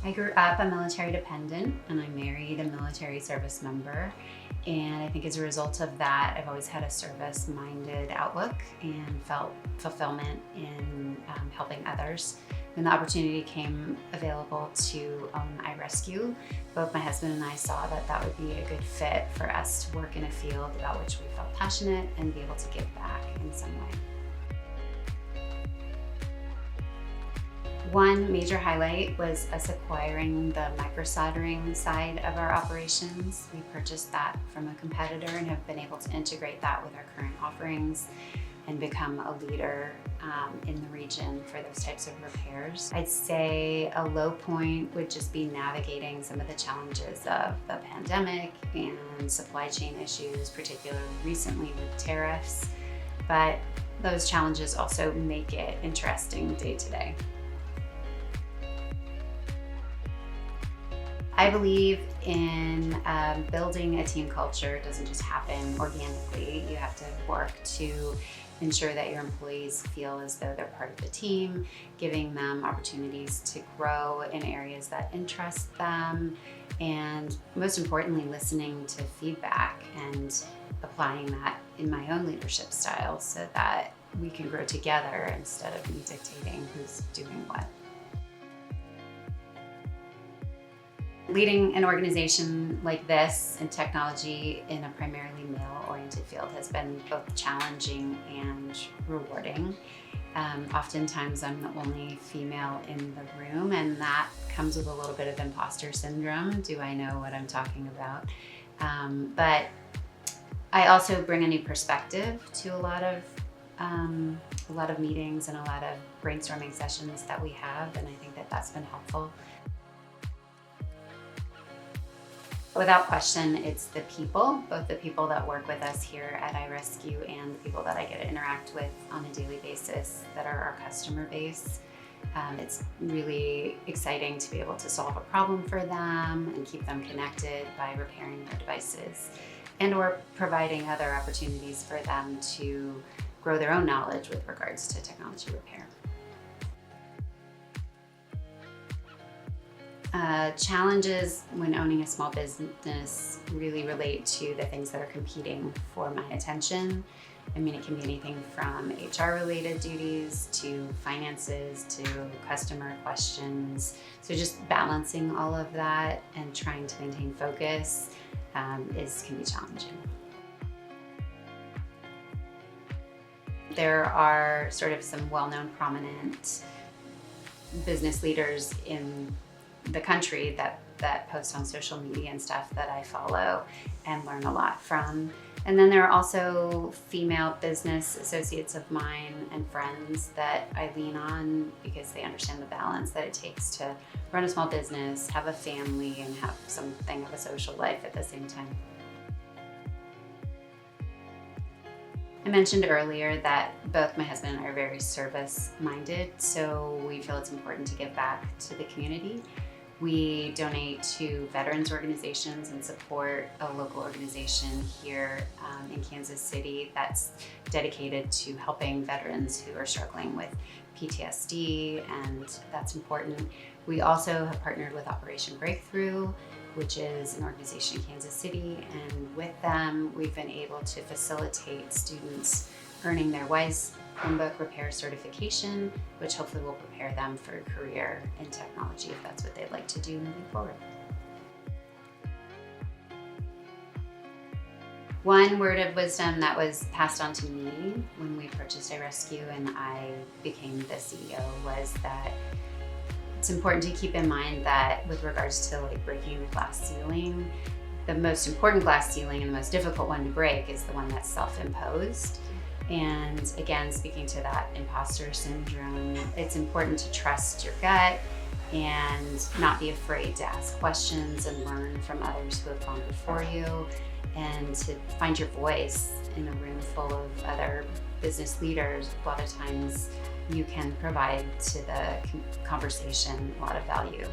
I grew up a military dependent and I married a military service member. And I think as a result of that, I've always had a service-minded outlook and felt fulfillment in helping others. When the opportunity came available to own iRescue, both my husband and I saw that that would be a good fit for us to work in a field about which we felt passionate and be able to give back in some way. One major highlight was us acquiring the microsoldering side of our operations. We purchased that from a competitor and have been able to integrate that with our current offerings and become a leader in the region for those types of repairs. I'd say a low point would just be navigating some of the challenges of the pandemic and supply chain issues, particularly recently with tariffs. But those challenges also make it interesting day to day. I believe in building a team culture. It doesn't just happen organically. You have to work to ensure that your employees feel as though they're part of the team, giving them opportunities to grow in areas that interest them, and most importantly, listening to feedback and applying that in my own leadership style so that we can grow together instead of me dictating who's doing what. Leading an organization like this in technology in a primarily male-oriented field has been both challenging and rewarding. Oftentimes I'm the only female in the room, and that comes with a little bit of imposter syndrome. Do I know what I'm talking about? But I also bring a new perspective to a lot of meetings and a lot of brainstorming sessions that we have, and I think that that's been helpful. Without question, it's the people, both the people that work with us here at iRescue and the people that I get to interact with on a daily basis that are our customer base. It's really exciting to be able to solve a problem for them and keep them connected by repairing their devices and/or providing other opportunities for them to grow their own knowledge with regards to technology repair. Challenges when owning a small business really relate to the things that are competing for my attention. I mean, it can be anything from HR-related duties to finances to customer questions. So just balancing all of that and trying to maintain focus can be challenging. There are sort of some well-known prominent business leaders in the country that post on social media and stuff that I follow and learn a lot from. And then there are also female business associates of mine and friends that I lean on because they understand the balance that it takes to run a small business, have a family, and have something of a social life at the same time. I mentioned earlier that both my husband and I are very service-minded, so we feel it's important to give back to the community. We donate to veterans organizations and support a local organization here in Kansas City that's dedicated to helping veterans who are struggling with PTSD, and that's important. We also have partnered with Operation Breakthrough, which is an organization in Kansas City, and with them we've been able to facilitate students earning their WISE Chromebook repair certification, which hopefully will prepare them for a career in technology if that's what they'd like to do moving forward. One word of wisdom that was passed on to me when we purchased iRescue and I became the CEO was that it's important to keep in mind that with regards to breaking the glass ceiling, the most important glass ceiling and the most difficult one to break is the one that's self-imposed. And again, speaking to that imposter syndrome, it's important to trust your gut and not be afraid to ask questions and learn from others who have gone before you, and to find your voice in a room full of other business leaders. A lot of times you can provide to the conversation a lot of value.